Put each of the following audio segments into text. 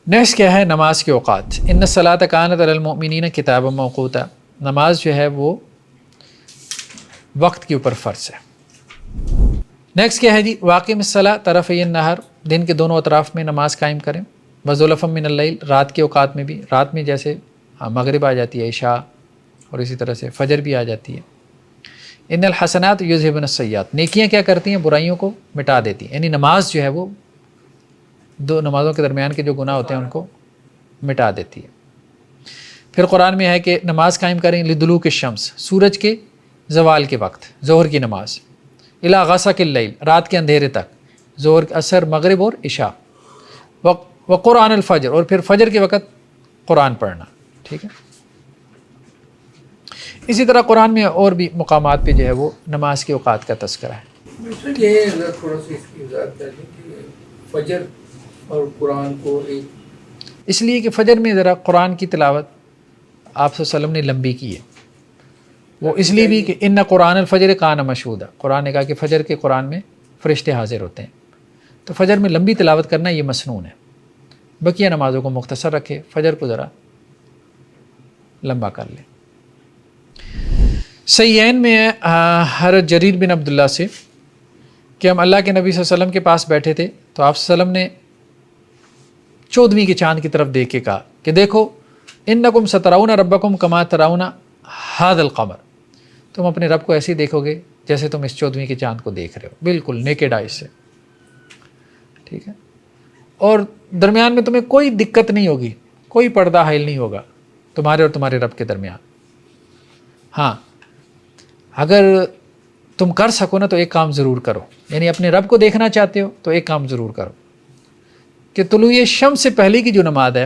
Next کیا ہے؟ نماز کے اوقات. ان الصلاۃ کانت علی المؤمنین کتابا موقوتا. نماز جو ہے وہ وقت کے اوپر فرض ہے. نیکسٹ کیا ہے جی؟ واقم الصلاۃ طرفی النہار. دن کے دونوں اطراف میں نماز قائم کریں. وزلفا من اللیل. رات کے اوقات میں بھی. رات میں جیسے مغرب آ جاتی ہے، عشاء، اور اسی طرح سے فجر بھی آ جاتی ہے. ان الحسنات یذہبن السیئات. نیکیاں کیا کرتی ہیں؟ برائیوں کو مٹا دیتی ہیں. یعنی نماز جو ہے وہ دو نمازوں کے درمیان کے جو گناہ ہوتے ہیں ان کو مٹا دیتی ہے. پھر قرآن میں ہے کہ نماز قائم کریں لدلوک الشمس. سورج کے زوال کے وقت ظہر کی نماز. الی غسق اللیل. رات کے اندھیرے تک. ظہر، عصر، مغرب اور عشاء. وقرآن الفجر. اور پھر فجر کے وقت قرآن پڑھنا. ٹھیک ہے. اسی طرح قرآن میں اور بھی مقامات پہ جو ہے وہ نماز کے اوقات کا تذکرہ ہے. یہ اگر تھوڑا سا اس کی وضاحت کر دیں کہ فجر اور قرآن کو ایک، اس لیے کہ فجر میں ذرا قرآن کی تلاوت آپ صلی اللہ علیہ وسلم نے لمبی کی ہے. وہ اس لیے بھی کہ ان قرآن الفجر کان مشہودا. قرآن نے کہا کہ فجر کے قرآن میں فرشتے حاضر ہوتے ہیں، تو فجر میں لمبی تلاوت کرنا یہ مسنون ہے. بقیہ نمازوں کو مختصر رکھے، فجر کو ذرا لمبا کر لے. صحیحین میں حضرت جریر بن عبداللہ سے کہ ہم اللہ کے نبی صلی اللہ علیہ وسلم کے پاس بیٹھے تھے تو آپ صلی اللہ علیہ وسلم نے 14ویں کے چاند کی طرف دیکھ کے کہا کہ دیکھو انکم سترون ربکم کما ترون ھذا القمر. تم اپنے رب کو ایسے ہی دیکھو گے جیسے تم اس 14ویں کے چاند کو دیکھ رہے ہو، بالکل نیکڈ آئی سے. ٹھیک ہے. اور درمیان میں تمہیں کوئی دقت نہیں ہوگی، کوئی پردہ حائل نہیں ہوگا تمہارے اور تمہارے رب کے درمیان. ہاں اگر تم کر سکو نا تو ایک کام ضرور کرو، یعنی اپنے رب کو دیکھنا چاہتے ہو تو ایک کام ضرور کرو کہ طلوع شمس سے پہلے کی جو نماز ہے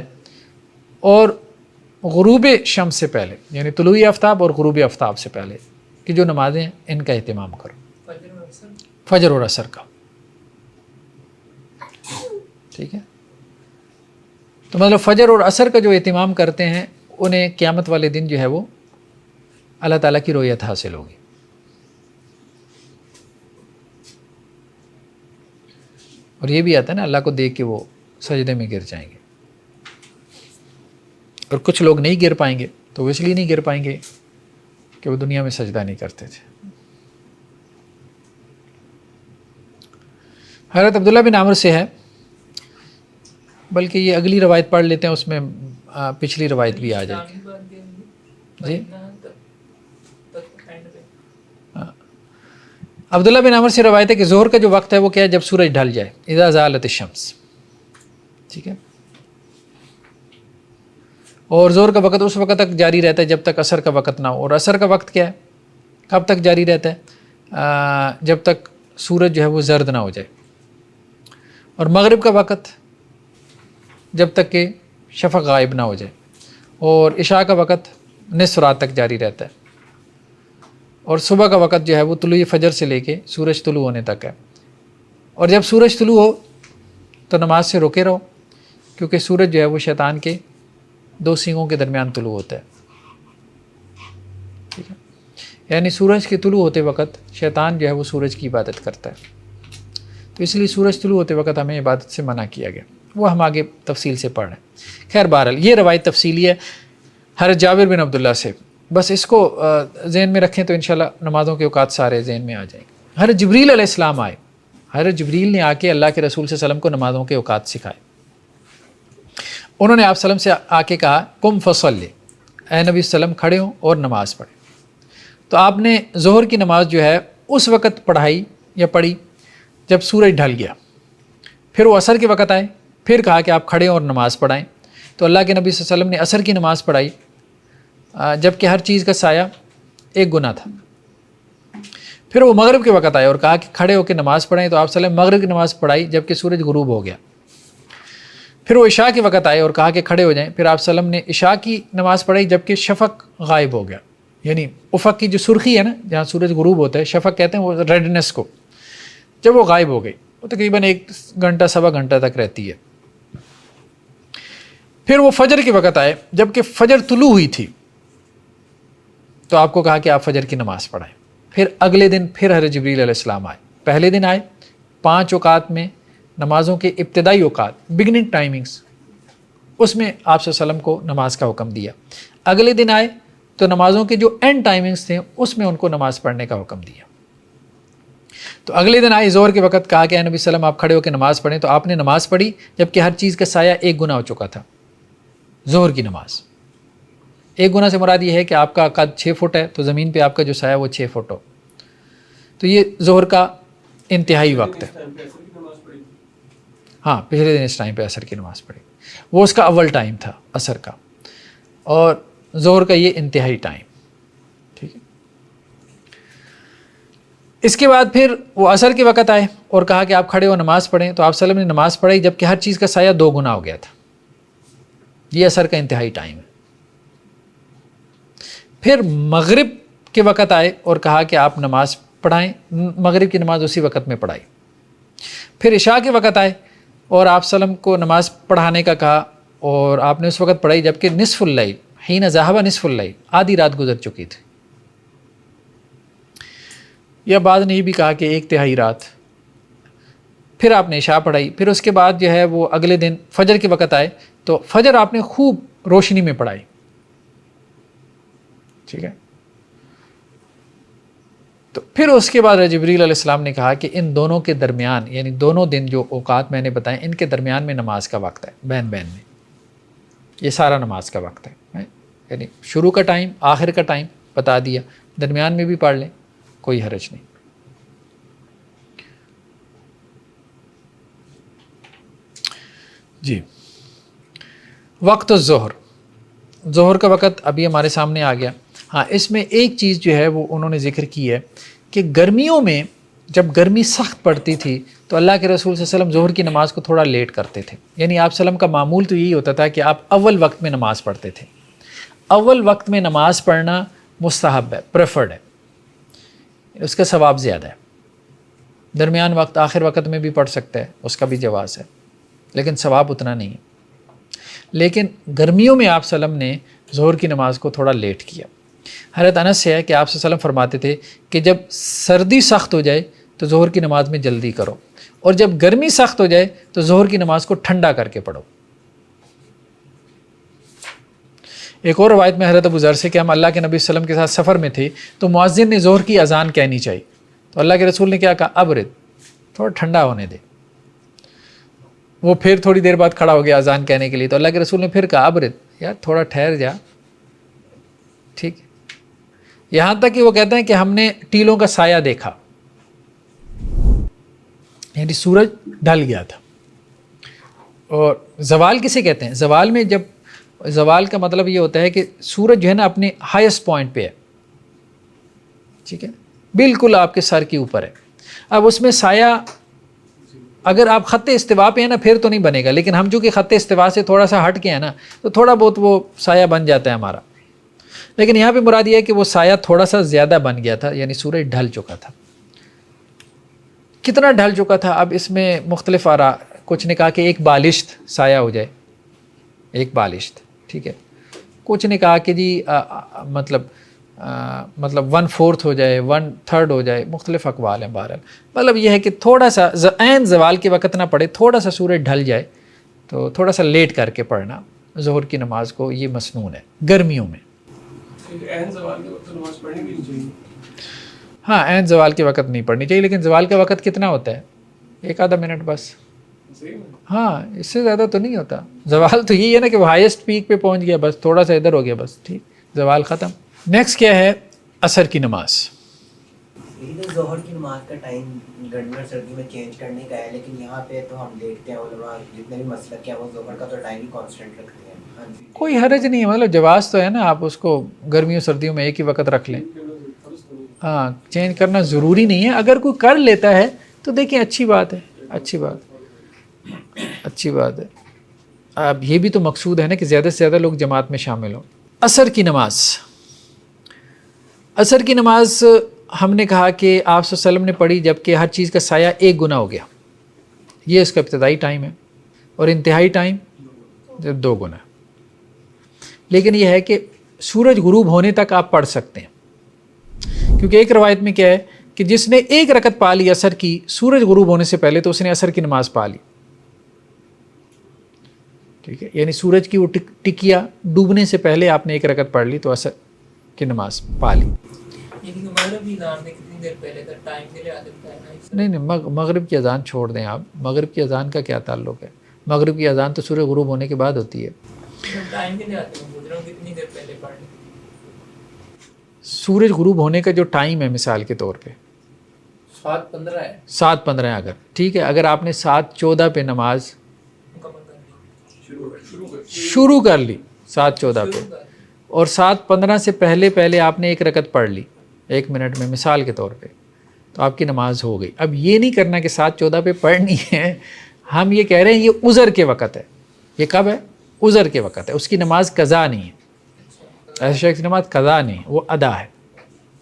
اور غروب شمس سے پہلے، یعنی طلوع آفتاب اور غروب آفتاب سے پہلے کی جو نمازیں ہیں ان کا اہتمام کرو. فجر اور عصر کا. ٹھیک ہے. تو مطلب فجر اور عصر کا جو اہتمام کرتے ہیں انہیں قیامت والے دن جو ہے وہ اللہ تعالیٰ کی رؤیت حاصل ہوگی. اور یہ بھی آتا ہے نا، اللہ کو دیکھ کے وہ سجدے میں گر جائیں گے. اور کچھ لوگ نہیں گر پائیں گے تو وہ اس لیے نہیں گر پائیں گے کہ وہ دنیا میں سجدہ نہیں کرتے تھے. حضرت عبداللہ بن عمر سے ہے، بلکہ یہ اگلی روایت پڑھ لیتے ہیں، اس میں پچھلی روایت بھی آ جائے گی. جی عبداللہ بن عمر سے روایت ہے کہ ظہر کا جو وقت ہے وہ کیا ہے؟ جب سورج ڈھل جائے. اذا زالت الشمس. ٹھیک ہے. اور ظہر کا وقت اس وقت تک جاری رہتا ہے جب تک عصر کا وقت نہ ہو. اور عصر کا وقت کیا ہے؟ کب تک جاری رہتا ہے؟ جب تک سورج جو ہے وہ زرد نہ ہو جائے. اور مغرب کا وقت جب تک کہ شفق غائب نہ ہو جائے. اور عشاء کا وقت نصف رات تک جاری رہتا ہے. اور صبح کا وقت جو ہے وہ طلوع فجر سے لے کے سورج طلوع ہونے تک ہے. اور جب سورج طلوع ہو تو نماز سے روکے رہو، کیونکہ سورج جو ہے وہ شیطان کے 2 سینگوں کے درمیان طلوع ہوتا ہے. ٹھیک ہے. یعنی سورج کے طلوع ہوتے وقت شیطان جو ہے وہ سورج کی عبادت کرتا ہے، تو اس لیے سورج طلوع ہوتے وقت ہمیں عبادت سے منع کیا گیا. وہ ہم آگے تفصیل سے پڑھ رہے ہیں. خیر بہرحال یہ روایت تفصیلی ہے حضرت جابر بن عبداللہ سے. بس اس کو ذہن میں رکھیں تو انشاءاللہ نمازوں کے اوقات سارے ذہن میں آ جائیں گے. حضرت جبریل علیہ السلام آئے. حضرت جبریل نے آ کے اللہ کے رسول صلی اللہ علیہ وسلم کو نمازوں کے اوقات سکھائے. انہوں نے آپ صلی اللہ علیہ وسلم سے آ کے کہا قم فصلی، اے نبی وسلم کھڑے ہوں اور نماز پڑھیں. تو آپ نے ظہر کی نماز جو ہے اس وقت پڑھائی یا پڑھی جب سورج ڈھل گیا. پھر وہ عصر کے وقت آئے، پھر کہا کہ آپ کھڑے اور نماز پڑھائیں. تو اللہ کے نبی صلی اللہ علیہ وسلم نے عصر کی نماز پڑھائی، جب کہ ہر چیز کا سایہ ایک گنا تھا. پھر وہ مغرب کے وقت آئے اور کہا کہ کھڑے ہو کے نماز پڑھیں. تو آپ صلی اللہ علیہ وسلم مغرب کی نماز پڑھائی جب کہ سورج غروب ہو گیا. پھر وہ عشاء کے وقت آئے اور کہا کہ کھڑے ہو جائیں. پھر آپ صلی اللہ علیہ وسلم نے عشاء کی نماز پڑھائی جب کہ شفق غائب ہو گیا، یعنی افق کی جو سرخی ہے نا جہاں سورج غروب ہوتا ہے، شفق کہتے ہیں وہ ریڈنس کو، جب وہ غائب ہو گئی، وہ تقریباً 1 گھنٹہ سوا گھنٹہ تک رہتی ہے. پھر وہ فجر کے وقت آئے جب کہ فجر طلوع ہوئی تھی، تو آپ کو کہا کہ آپ فجر کی نماز پڑھائیں. پھر اگلے دن پھر حضرت جبریل علیہ السلام آئے. پہلے دن آئے 5 اوقات میں نمازوں کے ابتدائی اوقات، بگننگ ٹائمنگز اس میں آپ صلی اللہ علیہ وسلم کو نماز کا حکم دیا. اگلے دن آئے تو نمازوں کے جو اینڈ ٹائمنگز تھے اس میں ان کو نماز پڑھنے کا حکم دیا. تو اگلے دن آئے ظہر کے وقت کہا کہ اے نبی صلی اللہ علیہ وسلم آپ کھڑے ہو کے نماز پڑھیں. تو آپ نے نماز پڑھی جبکہ ہر چیز کا سایہ ایک گنا ہو چکا تھا. ظہر کی نماز ایک گنا سے مراد یہ ہے کہ آپ کا قد 6 فٹ ہے تو زمین پہ آپ کا جو سایہ وہ 6 فٹ ہو. تو یہ ظہر کا انتہائی وقت ہے. ہاں پچھلے دن اس ٹائم پہ عصر کی نماز پڑھی. وہ اس کا اول ٹائم تھا عصر کا, اور ظہر کا یہ انتہائی ٹائم. ٹھیک ہے. اس کے بعد پھر وہ عصر کے وقت آئے اور کہا کہ آپ کھڑے ہو نماز پڑھیں. تو آپ صلی اللہ علیہ وسلم نے نماز پڑھی جبکہ ہر چیز کا سایہ 2 گنا ہو گیا تھا. یہ عصر کا انتہائی ٹائم ہے. پھر مغرب کے وقت آئے اور کہا کہ آپ نماز پڑھائیں. مغرب کی نماز اسی وقت میں پڑھائی. پھر عشاء کے وقت آئے اور آپ صلی اللہ علیہ وسلم کو نماز پڑھانے کا کہا اور آپ نے اس وقت پڑھائی جبکہ نصف اللیل, حین ذہب نصف اللیل, آدھی رات گزر چکی تھی. یا بعض نے یہ بھی کہا کہ 1/3 رات. پھر آپ نے عشاء پڑھائی. پھر اس کے بعد جو ہے وہ اگلے دن فجر کے وقت آئے تو فجر آپ نے خوب روشنی میں پڑھائی. ٹھیک ہے. تو پھر اس کے بعد جبریل علیہ السلام نے کہا کہ ان دونوں کے درمیان, یعنی دونوں دن جو اوقات میں نے بتائے ان کے درمیان میں نماز کا وقت ہے. بین میں یہ سارا نماز کا وقت ہے. یعنی شروع کا ٹائم, آخر کا ٹائم بتا دیا, درمیان میں بھی پڑھ لیں کوئی حرج نہیں. جی وقت الظہر, ظہر کا وقت ابھی ہمارے سامنے آ گیا. ہاں اس میں ایک چیز جو ہے وہ انہوں نے ذکر کی ہے کہ گرمیوں میں جب گرمی سخت پڑتی تھی تو اللہ کے رسول صلی اللہ علیہ وسلم ظہر کی نماز کو تھوڑا لیٹ کرتے تھے. یعنی آپ صلی اللہ علیہ وسلم کا معمول تو یہی ہوتا تھا کہ آپ اول وقت میں نماز پڑھتے تھے. اول وقت میں نماز پڑھنا مستحب ہے, پریفرڈ ہے, اس کا ثواب زیادہ ہے. درمیان وقت آخر وقت میں بھی پڑھ سکتا ہے, اس کا بھی جواز ہے, لیکن ثواب اتنا نہیں ہے. لیکن گرمیوں میں آپ صلی اللہ علیہ وسلم نے ظہر کی نماز کو تھوڑا لیٹ کیا. حضرت انس سے ہے کہ آپ صلی اللہ علیہ وسلم فرماتے تھے کہ جب سردی سخت ہو جائے تو ظہر کی نماز میں جلدی کرو, اور جب گرمی سخت ہو جائے تو ظہر کی نماز کو ٹھنڈا کر کے پڑھو. ایک اور روایت میں حضرت ابو ذر سے کہ ہم اللہ کے نبی صلی اللہ علیہ وسلم کے ساتھ سفر میں تھے تو مؤذن نے ظہر کی اذان کہنی چاہیے, تو اللہ کے رسول نے کیا کہا, ابرد, تھوڑا ٹھنڈا ہونے دے. وہ پھر تھوڑی دیر بعد کھڑا ہو گیا اذان کہنے کے لیے, تو اللہ کے رسول نے پھر کہا, ابرد, یار تھوڑا ٹھہر جا. ٹھیک. یہاں تک کہ وہ کہتے ہیں کہ ہم نے ٹیلوں کا سایہ دیکھا, یعنی سورج ڈھل گیا تھا. اور زوال کسے کہتے ہیں؟ زوال میں جب, زوال کا مطلب یہ ہوتا ہے کہ سورج جو ہے نا اپنے ہائیسٹ پوائنٹ پہ ہے. ٹھیک ہے, بالکل آپ کے سر کے اوپر ہے. اب اس میں سایہ اگر آپ خط استوا پہ ہیں نا پھر تو نہیں بنے گا, لیکن ہم چونکہ خط استوا سے تھوڑا سا ہٹ کے ہیں نا تو تھوڑا بہت وہ سایہ بن جاتا ہے ہمارا. لیکن یہاں پہ مراد یہ ہے کہ وہ سایہ تھوڑا سا زیادہ بن گیا تھا, یعنی سورج ڈھل چکا تھا. کتنا ڈھل چکا تھا اب اس میں مختلف آراء. کچھ نے کہا کہ 1 بالشت سایہ ہو جائے, 1 بالشت. ٹھیک ہے. کچھ نے کہا کہ جی مطلب 1/4 ہو جائے, 1/3 ہو جائے, مختلف اقوال ہیں. بہرحال مطلب یہ ہے کہ تھوڑا سا عین زوال کے وقت نہ پڑھے, تھوڑا سا سورج ڈھل جائے تو تھوڑا سا لیٹ کر کے پڑھنا ظہر کی نماز کو, یہ مسنون ہے گرمیوں میں. عین زوال کے وقت نماز پڑھنی بھی نہیں چاہیے. ہاں عین زوال کے وقت نہیں پڑھنی چاہیے, لیکن زوال کا وقت کتنا ہوتا ہے؟ 1 آدھا منٹ بس. ہاں اس سے زیادہ تو نہیں ہوتا. زوال تو یہی ہے نا کہ وہ ہائیسٹ پیک پہ پہنچ گیا, بس تھوڑا سا ادھر ہو گیا, بس ٹھیک, زوال ختم. نیکسٹ کیا ہے؟ عصر کی نماز. ظہر کی نماز کا ٹائم گرمی اور سردی میں چینج کرنے کا ہے, لیکن یہاں پہ تو ہم دیکھتے ہیں علماء جتنے بھی مسلک ہیں وہ ظہر کا تو ٹائم ہی کانسٹنٹ رکھتے ہیں. کوئی حرج نہیں ہے, مطلب جواز تو ہے نا, آپ اس کو گرمیوں سردیوں میں ایک ہی وقت رکھ لیں. ہاں چینج کرنا ضروری نہیں ہے. اگر کوئی کر لیتا ہے تو دیکھیں اچھی بات ہے, اچھی بات ہے. اب یہ بھی تو مقصود ہے نا کہ زیادہ سے زیادہ لوگ جماعت میں شامل ہوں. عصر کی نماز. عصر کی نماز ہم نے کہا کہ آپ صلی اللہ علیہ وسلم نے پڑھی جبکہ ہر چیز کا سایہ 1 گنا ہو گیا. یہ اس کا ابتدائی ٹائم ہے, اور انتہائی ٹائم 2 گنا. لیکن یہ ہے کہ سورج غروب ہونے تک آپ پڑھ سکتے ہیں, کیونکہ ایک روایت میں کیا ہے کہ جس نے 1 رکعت پا لی عصر کی سورج غروب ہونے سے پہلے تو اس نے عصر کی نماز پا لی. ٹھیک ہے، یعنی سورج کی وہ ٹکیا ڈوبنے سے پہلے آپ نے ایک رکعت پڑھ لی تو عصر کی نماز پا لی. مغرب کی اذان سے کتنی دیر پہلے کا ٹائم کے لیے آتا ہے نا؟ نہیں مغرب کی اذان چھوڑ دیں آپ. مغرب کی اذان کا کیا تعلق ہے؟ مغرب کی اذان تو سورج غروب ہونے کے بعد ہوتی ہے. ٹائم کے لیے آتے ہیں گزرا کتنی دیر پہلے پڑھ لیں؟ سورج غروب ہونے کا جو ٹائم ہے مثال کے طور پہ 7:15 ہے 7:15 ہے اگر ٹھیک ہے، اگر آپ نے 7:14 پہ نماز مکمل کر لی. شروع کر لی 7:14 پہ اور 7:15 سے پہلے آپ نے ایک رکعت پڑھ لی 1 منٹ میں مثال کے طور پہ، تو آپ کی نماز ہو گئی. اب یہ نہیں کرنا کہ 7:14 پہ پڑھنی ہے، ہم یہ کہہ رہے ہیں یہ عذر کے وقت ہے. یہ کب ہے؟ عذر کے وقت ہے، اس کی نماز قضا نہیں ہے. ایسے شخص کی نماز قضا نہیں، وہ ادا ہے.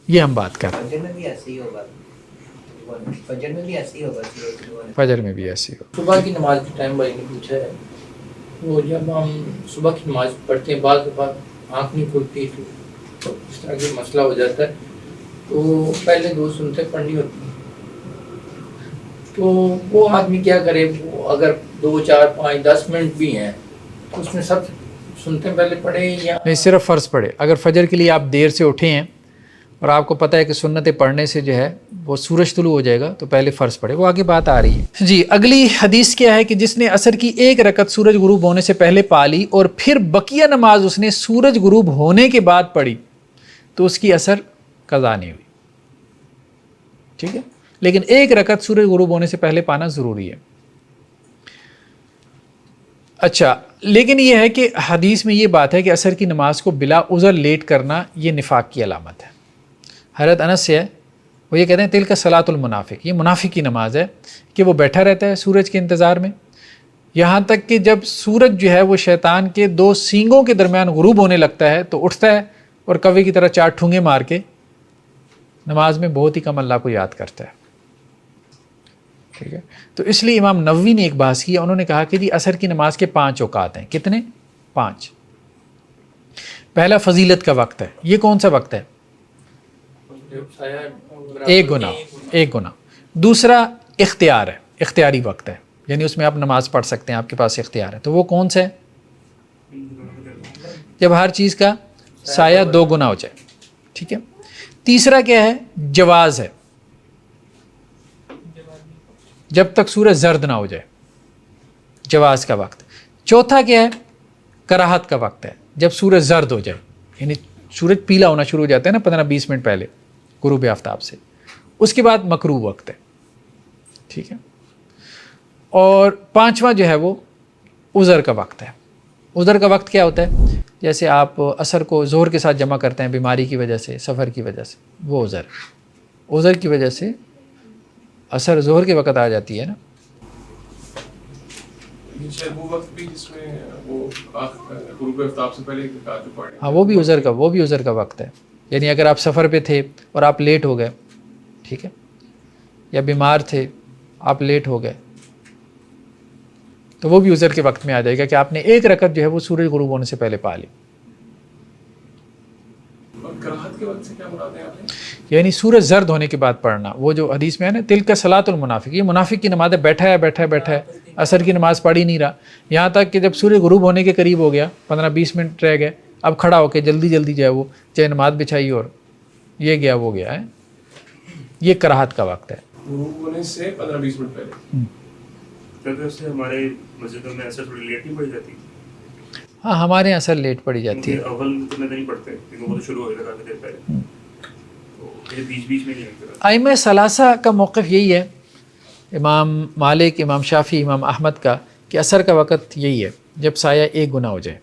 یہ ہم بات کر رہے ہیں. فجر میں بھی ایسے ہی ہوگا. فجر میں بھی ایسے ہی ہوگا. فجر میں بھی ایسی ہو. صبح کی نماز کے ٹائم بھائی نے پوچھا ہے، وہ جب ہم صبح کی نماز پڑھتے ہیں بعض دفعہ آنکھ نہیں کھلتی تو اس طرح کا مسئلہ ہو جاتا ہے، تو پہلے 2 سنتیں پڑھنی ہوتی ہیں. تو وہ آدمی کیا کرے؟ وہ اگر 2 4 5 10 منٹ بھی ہیں تو اس میں سب سنتیں پہلے پڑھے یا نہیں، صرف فرض پڑھے. اگر فجر کے لیے آپ دیر سے اٹھے ہیں اور آپ کو پتہ ہے کہ سنتیں پڑھنے سے جو ہے وہ سورج طلوع ہو جائے گا تو پہلے فرض پڑھے. وہ آگے بات آ رہی ہے. جی اگلی حدیث کیا ہے کہ جس نے عصر کی ایک رکعت سورج غروب ہونے سے پہلے پا لی اور پھر بقیہ نماز اس نے سورج غروب ہونے کے بعد پڑھی تو اس کی عصر قضا نہیں ہوئی. ٹھیک ہے، لیکن ایک رکعت سورج غروب ہونے سے پہلے پانا ضروری ہے. اچھا، لیکن یہ ہے کہ حدیث میں یہ بات ہے کہ عصر کی نماز کو بلا عذر لیٹ کرنا یہ نفاق کی علامت ہے. حضرت انس سے ہے، وہ یہ کہتے ہیں تلک صلاۃ المنافق، یہ منافق کی نماز ہے کہ وہ بیٹھا رہتا ہے سورج کے انتظار میں یہاں تک کہ جب سورج جو ہے وہ شیطان کے 2 سینگوں کے درمیان غروب ہونے لگتا ہے تو اٹھتا ہے اور کوے کی طرح 4 ٹھونگے مار کے نماز میں بہت ہی کم اللہ کو یاد کرتا ہے. ٹھیک ہے، تو اس لیے امام نووی نے ایک بحث کی. انہوں نے کہا کہ جی عصر کی نماز کے 5 اوقات ہیں. کتنے؟ 5. پہلا فضیلت کا وقت ہے. یہ کون سا وقت ہے؟ ایک گنا. دوسرا اختیار ہے، اختیاری وقت ہے، یعنی اس میں آپ نماز پڑھ سکتے ہیں، آپ کے پاس اختیار ہے. تو وہ کون سا ہے؟ جب ہر چیز کا سایہ 2 گنا ہو جائے. ٹھیک ہے. تیسرا کیا ہے؟ جواز ہے، جب تک سورج زرد نہ ہو جائے، جواز کا وقت. چوتھا کیا ہے؟ کراہت کا وقت ہے، جب سورج زرد ہو جائے، یعنی سورج پیلا ہونا شروع ہو جاتا ہے نا 15-20 منٹ پہلے غروب آفتاب سے. اس کے بعد مکروہ وقت ہے. ٹھیک ہے. اور 5واں جو ہے وہ عذر کا وقت ہے. عذر کا وقت کیا ہوتا ہے؟ جیسے آپ عصر کو ظہر کے ساتھ جمع کرتے ہیں بیماری کی وجہ سے، سفر کی وجہ سے، وہ عذر. عذر کی وجہ سے عصر ظہر کے وقت آ جاتی ہے نا. وہ وقت بھی جس میں وہ غروب آفتاب سے پہلے جو پڑھے، ہاں وہ بھی عذر کا وقت ہے. یعنی اگر آپ سفر پہ تھے اور آپ لیٹ ہو گئے، ٹھیک ہے، یا بیمار تھے آپ لیٹ ہو گئے تو وہ بھی عذر کے وقت میں آ جائے گا کہ آپ نے ایک رکعت جو ہے وہ سورج غروب ہونے سے پہلے پا لی. اور کراہت کے وقت سے کیا مراد ہے آپ نے؟ یعنی سورج زرد ہونے کے بعد پڑھنا. وہ جو حدیث میں ہے نا تلک صلاۃ المنافق، یہ منافق کی نماز ہے. بیٹھا ہے عصر کی نماز پڑھ ہی نہیں رہا یہاں تک کہ جب سورج غروب ہونے کے قریب ہو گیا 15-20 منٹ رہ گئے، اب کھڑا ہو کے جلدی جو ہے وہ چاہے نماز بچھائی اور یہ گیا وہ گیا ہے. یہ کراہت کا وقت ہے. غروب ہونے سے 15-20 منٹ پہلے. ہمارے مسجدوں میں عصر تھوڑی لیٹ نہیں پڑی جاتی؟ ہاں ہمارے یہاں عصر لیٹ پڑی جاتی ہے. اول تو نہیں پڑھتے کیونکہ وہ تو شروع ہو گیا کافی دیر پہلے، تو یہ بیچ میں نہیں لگتا. ائمہ ثلاثہ کا موقف یہی ہے، امام مالک، امام شافعی، امام احمد کا، کہ عصر کا وقت یہی ہے جب سایہ 1 گنا ہو جائے.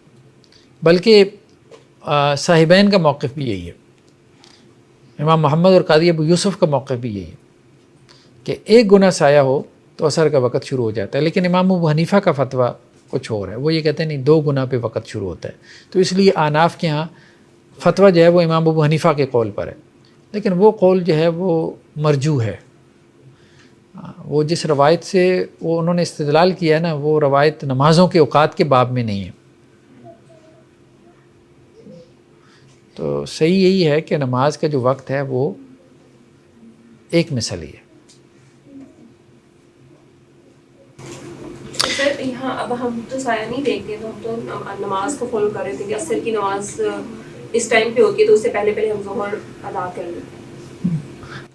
بلکہ صاحبین کا موقف بھی یہی ہے، امام محمد اور قاضی ابو یوسف کا موقف بھی یہی ہے کہ 1 گنا سایہ ہو تو عصر کا وقت شروع ہو جاتا ہے. لیکن امام ابو حنیفہ کا فتویٰ کچھ اور ہے، وہ یہ کہتے ہیں نہیں 2 گنا پہ وقت شروع ہوتا ہے. تو اس لیے احناف کے ہاں فتویٰ جو ہے وہ امام ابو حنیفہ کے قول پر ہے، لیکن وہ قول جو ہے وہ مرجوح ہے. وہ جس روایت سے وہ انہوں نے استدلال کیا ہے نا، وہ روایت نمازوں کے اوقات کے باب میں نہیں ہے. تو صحیح یہی ہے کہ نماز کا جو وقت ہے وہ ایک مثل ہی ہے. سر یہاں اب ہم تو سایہ نہیں دیکھتے، تو ہم تو نماز کو فالو کر رہے تھے کہ عصر کی نماز اس ٹائم پہ ہوتی ہے، تو اس سے پہلے ہم ظہر ادا کر لیتے ہیں.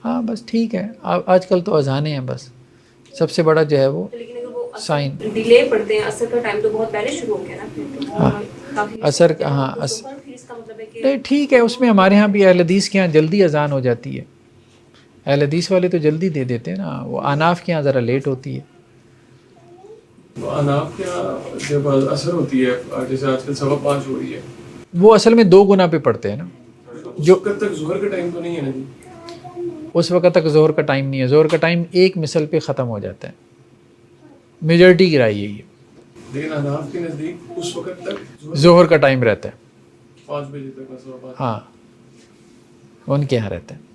ہاں بس ٹھیک ہے. آج کل تو اذانیں ہیں بس سب سے بڑا جو ہے وہ لیکن اگر وہ سائن. ڈیلے پڑتے ہیں، عصر کا ٹائم تو بہت پہلے شروع ہو گیا نا پھر تو عصر کا ہاں پھر اس کا مطلب ہے کہ نہیں ٹھیک ہے. اس میں ہمارے ہاں بھی اہل حدیث کے یہاں جلدی اذان ہو جاتی ہے. اہل حدیث والے تو جلدی دے دیتے ہیں نا، وہ اناف کے یہاں ذرا لیٹ ہوتی ہے. اناف کیا جب اثر ہوتی ہے جیسے آج کل 5:15 ہو رہی ہے، وہ اصل میں 2 گنا پہ پڑتے ہیں نا. جو وقت تک ظہر کا ٹائم تو نہیں ہے نا جی؟ اس وقت تک ظہر کا ٹائم نہیں ہے. ظہر کا ٹائم 1 مثل پہ ختم ہو جاتا ہے. میجورٹی کی رائے یہی ہے. لیکن اناف کے نزدیک اس وقت تک ظہر کا ٹائم رہتا ہے. 5 بجے تک 5:15. ہاں ان کے یہاں رہتا ہے.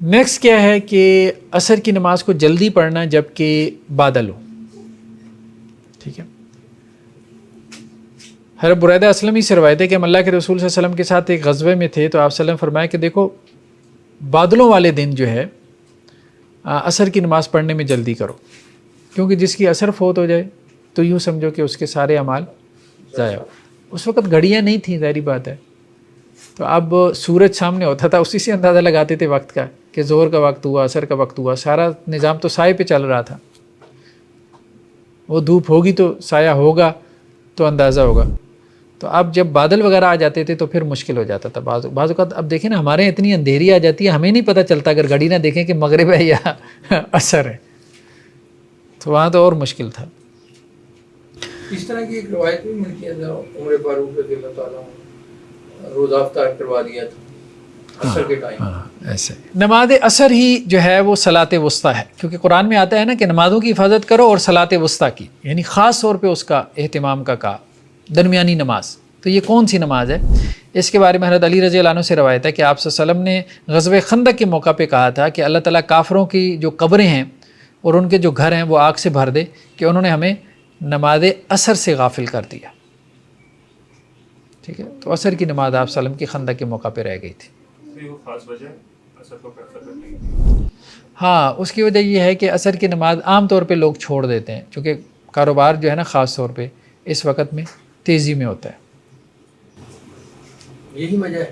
نیکسٹ کیا ہے کہ عصر کی نماز کو جلدی پڑھنا جب کہ بادل ہو. ٹھیک ہے. حضرت بریدہ اسلمی سے روایت ہے کہ ہم اللہ کے رسول صلی اللہ علیہ وسلم کے ساتھ ایک غزوے میں تھے تو آپ صلی اللہ علیہ وسلم فرمایا کہ دیکھو بادلوں والے دن جو ہے عصر کی نماز پڑھنے میں جلدی کرو، کیونکہ جس کی عصر فوت ہو جائے تو یوں سمجھو کہ اس کے سارے اعمال ضائع ہو. اس وقت گھڑیاں نہیں تھیں، ظاہری بات ہے، تو اب سورج سامنے ہوتا تھا، اسی سے اندازہ لگاتے تھے وقت کا کہ ظہر کا وقت ہوا، عصر کا وقت ہوا. سارا نظام تو سائے پہ چل رہا تھا. وہ دھوپ ہوگی تو سایہ ہوگا تو اندازہ ہوگا. تو اب جب بادل وغیرہ آ جاتے تھے تو پھر مشکل ہو جاتا تھا. بعض اوقات اب دیکھیں نا ہمارے اتنی اندھیری آ جاتی ہے ہمیں نہیں پتہ چلتا اگر گھڑی نہ دیکھیں کہ مغرب ہے یا عصر ہے، تو وہاں تو اور مشکل تھا. اس طرح کی ایک روایت بھی ملتی ہے، عمر فاروق رضی اللہ تعالیٰ عنہ روزہ افطار کروا دیا تھا عصر کے ٹائم. ایسے نماز عصر ہی جو ہے وہ صلاۃ وسطیٰ ہے، کیونکہ قرآن میں آتا ہے نا کہ نمازوں کی حفاظت کرو اور صلاۃ وسطیٰ کی، یعنی خاص طور پہ اس کا اہتمام کا کہا. درمیانی نماز تو یہ کون سی نماز ہے؟ اس کے بارے میں حضرت علی رضی اللہ عنہ سے روایت ہے کہ آپ صلی اللہ علیہ وسلم نے غزوہ خندق کے موقع پہ کہا تھا کہ اللہ تعالیٰ کافروں کی جو قبریں ہیں اور ان کے جو گھر ہیں وہ آگ سے بھر دے کہ انہوں نے ہمیں نماز عصر سے غافل کر دیا. ٹھیک ہے. تو عصر کی نماز آپ صلی اللہ علیہ وسلم کی خندق کے موقع پہ رہ گئی تھی. خاص وجہ عصر کو پریفر کرنے کی. ہاں اس کی وجہ یہ ہے کہ عصر کی نماز عام طور پہ لوگ چھوڑ دیتے ہیں، چونکہ کاروبار جو ہے نا خاص طور پہ اس وقت میں تیزی میں ہوتا ہے. یہی وجہ ہے،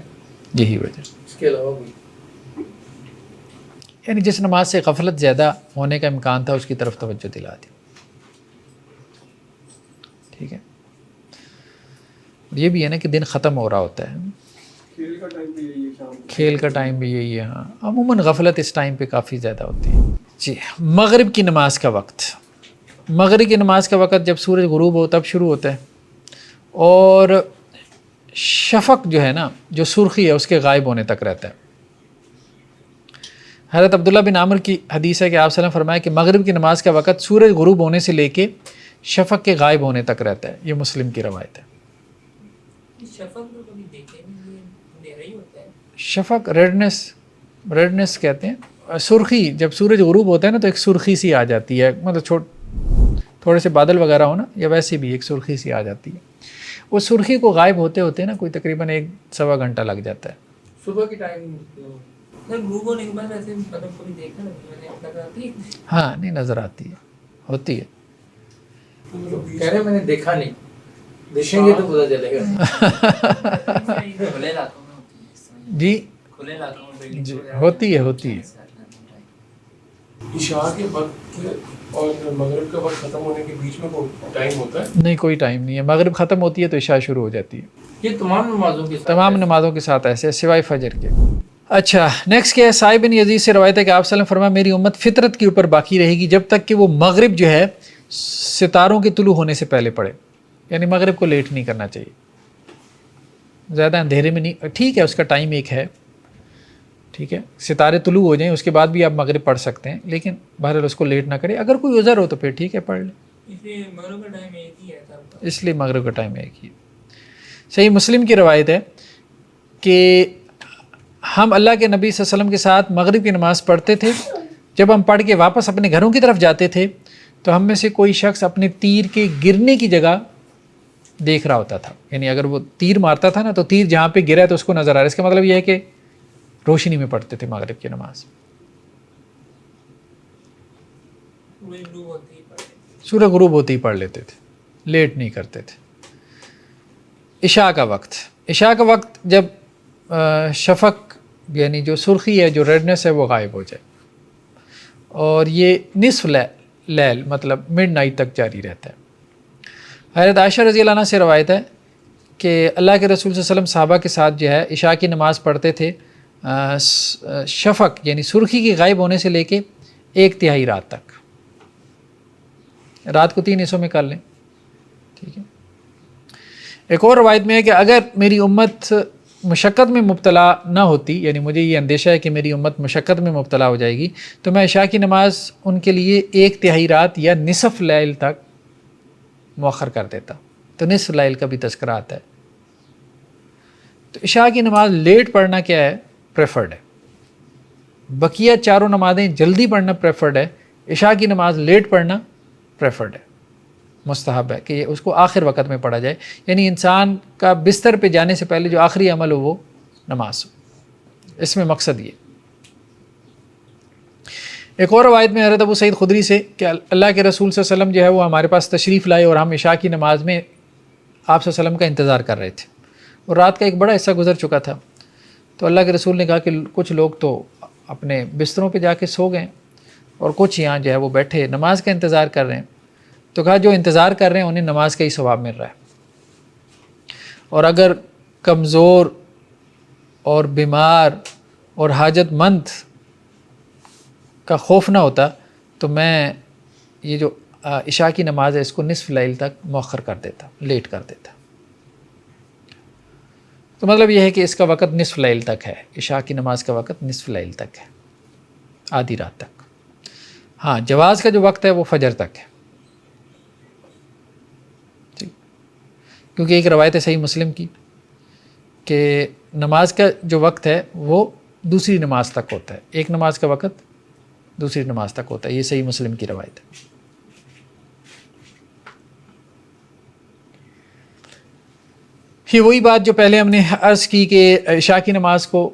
یہی وجہ، اس کے علاوہ کوئی یعنی جس نماز سے غفلت زیادہ ہونے کا امکان تھا اس کی طرف توجہ دلا دی. ٹھیک ہے. یہ بھی ہے نا کہ دن ختم ہو رہا ہوتا ہے، کھیل کا ٹائم بھی یہی ہے، شام کھیل کا ٹائم بھی یہی ہے. ہاں عموماً غفلت اس ٹائم پہ کافی زیادہ ہوتی ہے. جی مغرب کی نماز کا وقت. مغرب کی نماز کا وقت جب سورج غروب ہو تب شروع ہوتا ہے، اور شفق جو ہے نا جو سرخی ہے اس کے غائب ہونے تک رہتا ہے. حضرت عبداللہ بن عامر کی حدیث ہے کہ آپ صلی اللہ علیہ وسلم فرمایا کہ مغرب کی نماز کا وقت سورج غروب ہونے سے لے کے شفق کے غائب ہونے تک رہتا ہے. یہ مسلم کی روایت ہے. شفق ریڈنس کہتے ہیں، سرخی. جب سورج غروب ہوتا ہے نا تو ایک سرخی سی آ جاتی ہے، مطلب تھوڑے سے بادل وغیرہ ہو نا یا ویسے بھی ایک سرخی سی آ جاتی ہے. وہ سرخی کو غائب ہوتے ہوتے نا کوئی تقریباً 1-1.25 گھنٹہ لگ جاتا ہے. صبح کے ٹائم ہاں نہیں نظر آتی ہے، ہوتی ہے. کہہ رہے میں نے دیکھا نہیں، دیکھیں گے تو پتہ چلے گا. جی ہوتی ہے. عشاء کے وقت اور مغرب کا وقت ختم ہونے کے بیچ میں کوئی ٹائم ہوتا ہے؟ نہیں کوئی ٹائم نہیں ہے. مغرب ختم ہوتی ہے تو عشاء شروع ہو جاتی ہے. یہ تمام نمازوں کے ساتھ ایسے سوائے فجر کے. اچھا نیکسٹ کیا ہے؟ سائب بن یزید سے روایت ہے کہ آپ صلی اللہ علیہ وسلم فرمایا میری امت فطرت کے اوپر باقی رہے گی جب تک کہ وہ مغرب جو ہے ستاروں کے طلوع ہونے سے پہلے پڑھے. یعنی مغرب کو لیٹ نہیں کرنا چاہیے، زیادہ اندھیرے میں نہیں. ٹھیک ہے اس کا ٹائم ایک ہے، ٹھیک ہے ستارے طلوع ہو جائیں اس کے بعد بھی آپ مغرب پڑھ سکتے ہیں، لیکن بہرحال اس کو لیٹ نہ کرے. اگر کوئی عذر ہو تو پھر ٹھیک ہے پڑھ لیں. اس لیے مغرب کا ٹائم ایک ہی ہے. صحیح مسلم کی روایت ہے کہ ہم اللہ کے نبی صلی اللہ علیہ وسلم کے ساتھ مغرب کی نماز پڑھتے تھے. جب ہم پڑھ کے واپس اپنے گھروں کی طرف جاتے تھے تو ہم میں سے کوئی شخص اپنے تیر کے گرنے کی جگہ دیکھ رہا ہوتا تھا. یعنی اگر وہ تیر مارتا تھا نا تو تیر جہاں پہ گرا ہے تو اس کو نظر آ رہا ہے. اس کا مطلب یہ ہے کہ روشنی میں پڑھتے تھے مغرب کی نماز. سورج غروب ہوتے ہی پڑھ لیتے تھے, لیٹ نہیں کرتے تھے. عشاء کا وقت, عشاء کا وقت جب شفق یعنی جو سرخی ہے, جو ریڈنس ہے وہ غائب ہو جائے, اور یہ نصف لیل مطلب مڈ نائٹ تک جاری رہتا ہے. حضرت عائشہ رضی اللہ عنہ سے روایت ہے کہ اللہ کے رسول صلی اللہ علیہ وسلم صحابہ کے ساتھ جو ہے عشاء کی نماز پڑھتے تھے شفق یعنی سرخی کی غائب ہونے سے لے کے 1/3 رات تک. رات کو 3 حصوں میں کر لیں, ٹھیک ہے. ایک اور روایت میں ہے کہ اگر میری امت مشقت میں مبتلا نہ ہوتی, یعنی مجھے یہ اندیشہ ہے کہ میری امت مشقت میں مبتلا ہو جائے گی, تو میں عشاء کی نماز ان کے لیے 1/3 رات یا نصف لیل تک مؤخر کر دیتا. تو نصف لیل کا بھی تذکرہ آتا ہے. تو عشاء کی نماز لیٹ پڑھنا کیا ہے, پریفرڈ ہے. بقیہ چاروں نمازیں جلدی پڑھنا پریفرڈ ہے, عشاء کی نماز لیٹ پڑھنا پریفرڈ ہے, مستحب ہے کہ اس کو آخر وقت میں پڑھا جائے, یعنی انسان کا بستر پہ جانے سے پہلے جو آخری عمل ہو وہ نماز ہو. اس میں مقصد یہ. ایک اور روایت میں حضرت ابو سعید خدری سے کہ اللہ کے رسول صلی اللہ علیہ وسلم جو ہے وہ ہمارے پاس تشریف لائے اور ہم عشاء کی نماز میں آپ صلی اللہ علیہ وسلم کا انتظار کر رہے تھے, اور رات کا ایک بڑا حصہ گزر چکا تھا. تو اللہ کے رسول نے کہا کہ کچھ لوگ تو اپنے بستروں پہ جا کے سو گئے اور کچھ یہاں جو ہے وہ بیٹھے نماز کا انتظار کر رہے ہیں. تو کہا جو انتظار کر رہے ہیں انہیں نماز کا ہی ثواب مل رہا ہے, اور اگر کمزور اور بیمار اور حاجت مند کا خوف نہ ہوتا تو میں یہ جو عشاء کی نماز ہے اس کو نصف لیل تک مؤخر کر دیتا, لیٹ کر دیتا. تو مطلب یہ ہے کہ اس کا وقت نصف لیل تک ہے, عشاء کی نماز کا وقت نصف لیل تک ہے, آدھی رات تک. ہاں جواز کا جو وقت ہے وہ فجر تک ہے, کیونکہ ایک روایت ہے صحیح مسلم کی کہ نماز کا جو وقت ہے وہ دوسری نماز تک ہوتا ہے, ایک نماز کا وقت دوسری نماز تک ہوتا ہے. یہ صحیح مسلم کی روایت ہے. یہ وہی بات جو پہلے ہم نے عرض کی کہ عشاء کی نماز کو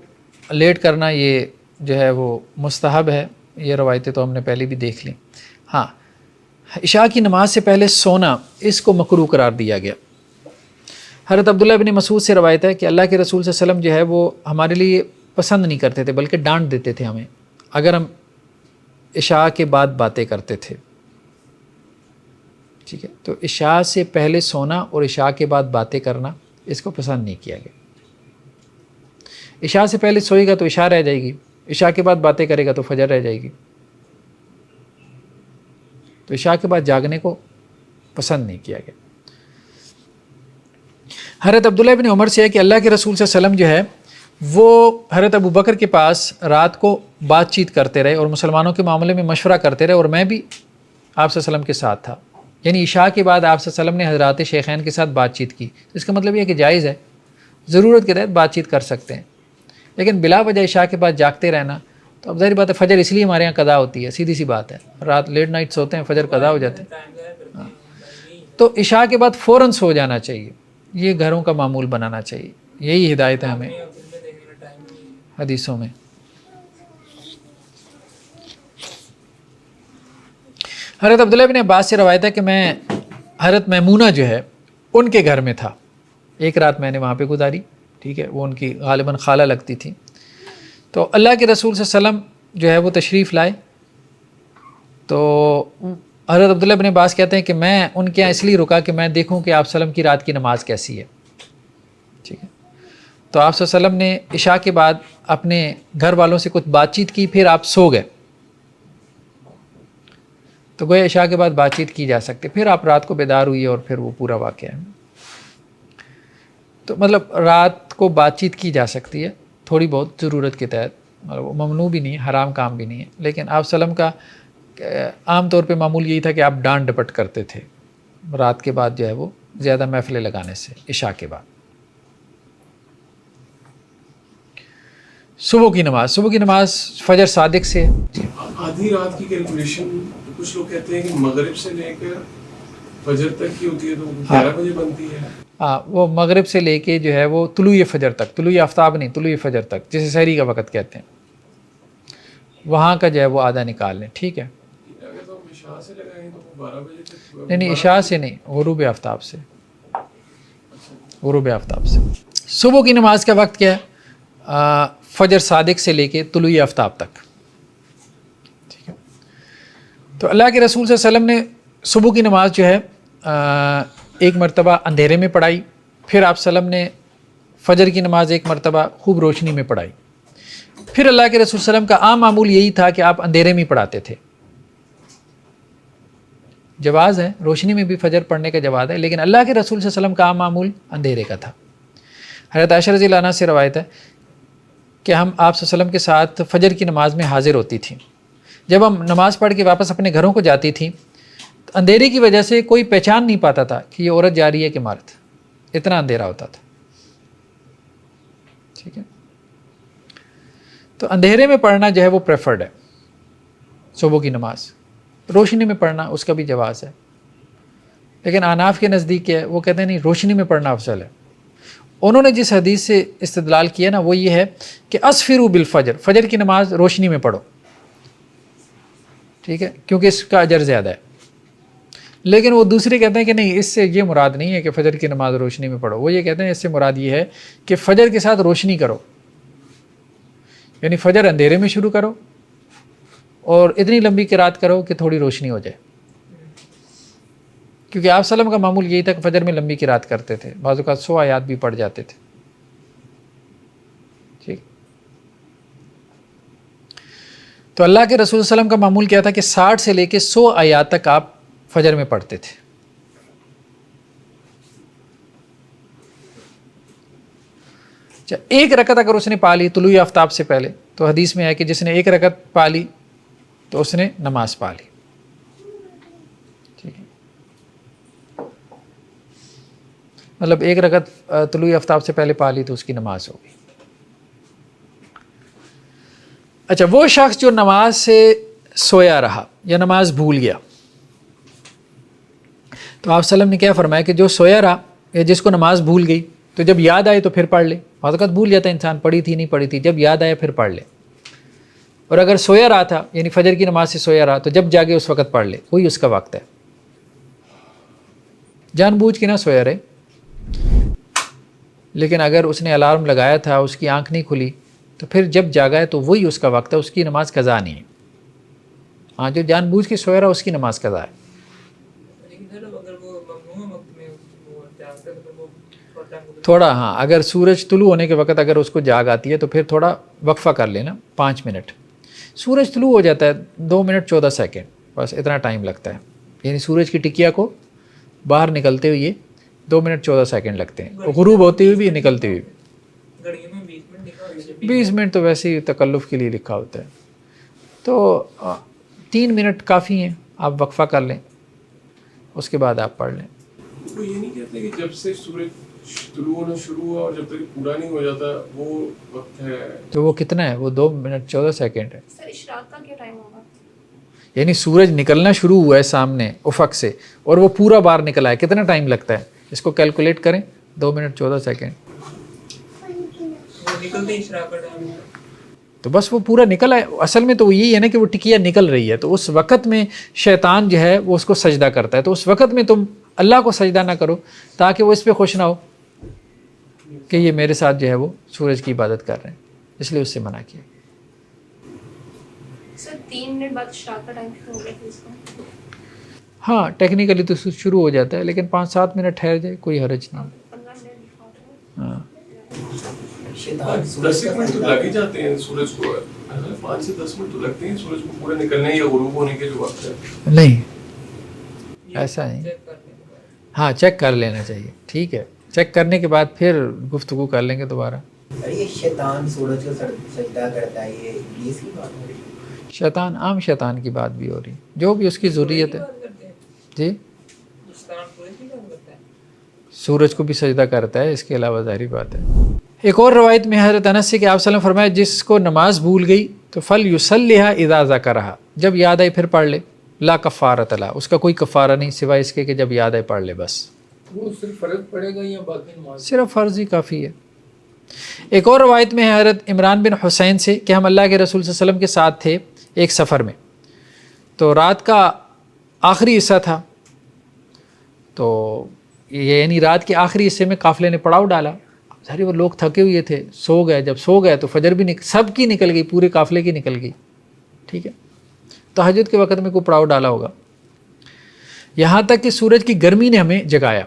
لیٹ کرنا یہ جو ہے وہ مستحب ہے. یہ روایتیں تو ہم نے پہلے بھی دیکھ لیں. ہاں عشاء کی نماز سے پہلے سونا اس کو مکروہ قرار دیا گیا. حضرت عبداللہ بن مسعود سے روایت ہے کہ اللہ کے رسول صلی اللہ علیہ وسلم جو ہے وہ ہمارے لیے پسند نہیں کرتے تھے بلکہ ڈانٹ دیتے تھے ہمیں اگر ہم عشاء کے بعد باتیں کرتے تھے. ٹھیک ہے, تو عشاء سے پہلے سونا اور عشاء کے بعد باتیں کرنا اس کو پسند نہیں کیا گیا. عشاء سے پہلے سوئے گا تو عشاء رہ جائے گی, عشاء کے بعد باتیں کرے گا تو فجر رہ جائے گی. تو عشاء کے بعد جاگنے کو پسند نہیں کیا گیا. حضرت عبداللہ بن عمر سے ہے کہ اللہ کے رسول صلی اللہ علیہ وسلم جو ہے وہ حضرت ابو بکر کے پاس رات کو بات چیت کرتے رہے اور مسلمانوں کے معاملے میں مشورہ کرتے رہے, اور میں بھی آپ صلی اللہ علیہ وسلم کے ساتھ تھا. یعنی عشاء کے بعد آپ صلی اللہ علیہ وسلم نے حضرات شیخین کے ساتھ بات چیت کی. اس کا مطلب یہ ہے کہ جائز ہے, ضرورت کے تحت بات چیت کر سکتے ہیں, لیکن بلا وجہ عشاء کے بعد جاگتے رہنا تو اب ظاہر بات ہے فجر اس لیے ہمارے یہاں قضا ہوتی ہے, سیدھی سی بات ہے. رات لیٹ نائٹ سوتے ہیں, فجر قضا ہو جاتے ہیں. تو عشاء کے بعد فوراً سو جانا چاہیے, یہ گھروں کا معمول بنانا چاہیے. یہی ہدایت ہے ہمیں حدیثوں میں. حضرت عبداللہ بن عباس سے روایت ہے کہ میں حضرت میمونہ جو ہے ان کے گھر میں تھا, ایک رات میں نے وہاں پہ گزاری. ٹھیک ہے, وہ ان کی غالباً خالہ لگتی تھی. تو اللہ کے رسول صلی اللہ علیہ وسلم جو ہے وہ تشریف لائے. تو حضرت عبداللہ بن عباس کہتے ہیں کہ میں ان کے یہاں اس لیے رکا کہ میں دیکھوں کہ آپ صلی اللہ علیہ وسلم کی رات کی نماز کیسی ہے. ٹھیک ہے, تو آپ صلی اللہ علیہ وسلم نے عشاء کے بعد اپنے گھر والوں سے کچھ بات چیت کی, پھر آپ سو گئے. تو گویا عشاء کے بعد بات چیت کی جا سکتے, پھر آپ رات کو بیدار ہوئی اور پھر وہ پورا واقعہ ہے. تو مطلب رات کو بات چیت کی جا سکتی ہے تھوڑی بہت ضرورت کے تحت, مطلب وہ ممنوع بھی نہیں ہے, حرام کام بھی نہیں ہے. لیکن آپ صلی اللہ علیہ وسلم کا عام طور پہ معمول یہی تھا کہ آپ ڈانٹ ڈپٹ کرتے تھے رات کے بعد جو ہے وہ زیادہ محفلیں لگانے سے عشاء کے بعد. صبح کی نماز فجر صادق سے. آدھی رات کی کیلکولیشن کچھ لوگ کہتے ہیں کہ مغرب سے لے کر فجر تک کی ہوتی ہے, تو 11 بجے بنتی ہے. ہاں, وہ مغرب سے لے کے جو ہے وہ طلوع فجر تک, طلوع آفتاب نہیں, طلوع فجر تک, جسے سحری کا وقت کہتے ہیں, وہاں کا جو ہے وہ آدھا نکال لیں. ٹھیک ہے, عشاء سے لگائیں تو 12 بجے تک؟ نہیں عشاء سے نہیں، غروب آفتاب سے، غروب آفتاب سے۔ صبح کی نماز کا وقت کیا ہے؟ فجر صادق سے لے کے طلوع آفتاب تک، ٹھیک ہے۔ تو اللہ کے رسول صلی اللہ علیہ وسلم نے صبح کی نماز جو ہے ایک مرتبہ اندھیرے میں پڑھائی، پھر آپ صلی اللہ علیہ وسلم نے فجر کی نماز ایک مرتبہ خوب روشنی میں پڑھائی، پھر اللہ کے رسول صلی اللہ علیہ وسلم کا عام معمول یہی تھا کہ آپ اندھیرے میں پڑھاتے تھے۔ جواز ہے، روشنی میں بھی فجر پڑھنے کا جواز ہے، لیکن اللہ کے رسول صلی اللہ علیہ وسلم کا عام معمول اندھیرے کا تھا۔ حضرت عائشہ رضی اللہ عنہا سے روایت ہے کہ ہم آپ صلی اللہ علیہ وسلم کے ساتھ فجر کی نماز میں حاضر ہوتی تھیں۔ جب ہم نماز پڑھ کے واپس اپنے گھروں کو جاتی تھیں، اندھیرے کی وجہ سے کوئی پہچان نہیں پاتا تھا کہ یہ عورت جا رہی ہے کہ مرد، اتنا اندھیرا ہوتا تھا، ٹھیک ہے۔ تو اندھیرے میں پڑھنا جو ہے وہ پریفرڈ ہے صبح کی نماز، روشنی میں پڑھنا اس کا بھی جواز ہے، لیکن احناف کے نزدیک ہے، وہ کہتے ہیں نہیں، روشنی میں پڑھنا افضل ہے۔ انہوں نے جس حدیث سے استدلال کیا نا وہ یہ ہے کہ اسفروا بالفجر، فجر کی نماز روشنی میں پڑھو، ٹھیک ہے، کیونکہ اس کا اجر زیادہ ہے۔ لیکن وہ دوسرے کہتے ہیں کہ نہیں، اس سے یہ مراد نہیں ہے کہ فجر کی نماز روشنی میں پڑھو، وہ یہ کہتے ہیں اس سے مراد یہ ہے کہ فجر کے ساتھ روشنی کرو، یعنی فجر اندھیرے میں شروع کرو اور اتنی لمبی قرات کرو کہ تھوڑی روشنی ہو جائے، کیونکہ آپ صلی اللہ علیہ وسلم کا معمول یہی تھا کہ فجر میں لمبی قرات کرتے تھے، بعض اوقات 100 آیات بھی پڑھ جاتے تھے، ٹھیک۔ تو اللہ کے رسول صلی اللہ علیہ وسلم کا معمول کیا تھا کہ 60 سے لے کے 100 آیات تک آپ فجر میں پڑھتے تھے۔ ایک رکعت اگر اس نے پا لی طلوع آفتاب سے پہلے، تو حدیث میں ہے کہ جس نے ایک رکعت پا لی تو اس نے نماز پا لی، ٹھیک ہے، مطلب ایک رکعت طلوع آفتاب سے پہلے پا لی تو اس کی نماز ہو گئی۔ اچھا، وہ شخص جو نماز سے سویا رہا یا نماز بھول گیا، تو آپ صلی اللہ علیہ وسلم نے کیا فرمایا کہ جو سویا رہا یا جس کو نماز بھول گئی تو جب یاد آئے تو پھر پڑھ لے، بعض اوقات بھول جاتا ہے انسان، پڑھی تھی نہیں پڑھی تھی، جب یاد آیا پھر پڑھ لے۔ اور اگر سویا رہا تھا یعنی فجر کی نماز سے سویا رہا تو جب جاگے اس وقت پڑھ لے، وہی اس کا وقت ہے، جان بوجھ کے نہ سویا رہے۔ لیکن اگر اس نے الارم لگایا تھا، اس کی آنکھ نہیں کھلی، تو پھر جب جاگا ہے تو وہی اس کا وقت ہے، اس کی نماز قضا نہیں ہے۔ ہاں، جو جان بوجھ کے سویا رہا اس کی نماز قضا ہے۔ تھوڑا ہاں، اگر سورج طلوع ہونے کے وقت اگر اس کو جاگ آتی ہے تو پھر تھوڑا وقفہ کر لینا، 5 منٹ۔ سورج طلوع ہو جاتا ہے 2 منٹ 14 سیکنڈ، بس اتنا ٹائم لگتا ہے، یعنی سورج کی ٹکیا کو باہر نکلتے ہوئے 2 منٹ 14 سیکنڈ لگتے ہیں، غروب ہوتے ہوئے بھی نکلتے ہوئے بھی 20 منٹ تو ویسے ہی تکلف کے لیے لکھا ہوتا ہے، تو 3 منٹ کافی ہیں، آپ وقفہ کر لیں، اس کے بعد آپ پڑھ لیں۔ وہ یہ نہیں کہتے کہ جب سے سورج طلوع ہونا شروع ہوا اور جب تک پورا نہیں ہو جاتا وہ وقت ہے؟ تو وہ کتنا ہے؟ وہ 2 منٹ 14 سیکنڈ ہے۔ سر اشراق کا کیا ٹائم ہوگا؟ یعنی سورج نکلنا شروع ہوا ہے سامنے افق سے اور وہ پورا باہر نکلا ہے، کتنا ٹائم لگتا ہے؟ اس کو کیلکولیٹ کریں، 2 منٹ 14 سیکنڈ، تو بس وہ پورا نکلا ہے۔ اصل میں تو یہی ہے نا کہ وہ ٹکیا نکل رہی ہے، تو اس وقت میں شیطان جو ہے وہ اس کو سجدہ کرتا ہے، تو اس وقت میں تم اللہ کو سجدہ نہ کرو تاکہ وہ اس پہ خوش نہ ہو کہ یہ میرے ساتھ جو ہے وہ سورج کی عبادت کر رہے ہیں، اس لیے اس سے منع کیا۔ سر 3 منٹ بعد اشراق کا ٹائم شروع ہو گیا تھا اس کا؟ ہاں، ٹیکنیکلی تو شروع ہو جاتا ہے، لیکن 5-7 منٹ ٹھہر جائے کوئی حرج نہیں۔ 15 منٹ لکھا ہوتا ہے۔ ہاں، 10 منٹ تو لگ ہی جاتے ہیں سورج کو، 5 سے 10 منٹ تو لگتے ہیں سورج کو پورا نکلنے یا غروب ہونے کے جو وقت ہے۔ نہیں ایسا نہیں، ہاں چیک کر لینا چاہیے، ٹھیک ہے، چیک کرنے کے بعد پھر گفتگو کر لیں گے دوبارہ۔ یہ شیطان سورج کو سجدہ کرتا ہے، یہ ابلیس کی بات ہو رہی ہے؟ شیطان، عام شیطان کی بات بھی ہو رہی، جو بھی اس کی ضروریت ہے۔ جی، سورج کو بھی سجدہ کرتا ہے، اس کے علاوہ ظاہری بات ہے۔ ایک اور روایت میں حضرت انس سے کہ آپ صلی اللہ علیہ وسلم فرمایا جس کو نماز بھول گئی تو فلیصلیھا اذا ذکرھا، جب یاد آئی پھر پڑھ لے، لا کفارۃ لہ، اس کا کوئی کفارہ نہیں سوائے اس کے کہ جب یاد آئے پڑھ لے بس۔ وہ صرف فرض پڑے گا یا باقی نماز؟ صرف فرض ہی کافی ہے۔ ایک اور روایت میں ہے حضرت عمران بن حسین سے کہ ہم اللہ کے رسول صلی اللہ علیہ وسلم کے ساتھ تھے ایک سفر میں، تو رات کا آخری حصہ تھا، تو یعنی رات کے آخری حصے میں قافلے نے پڑاؤ ڈالا. سارے وہ لوگ تھکے ہوئے تھے، سو گئے. جب سو گئے تو فجر بھی سب کی نکل گئی، پورے قافلے کی نکل گئی. ٹھیک ہے، تہجد کے وقت میں کوئی پڑاؤ ڈالا ہوگا. یہاں تک کہ سورج کی گرمی نے ہمیں جگایا،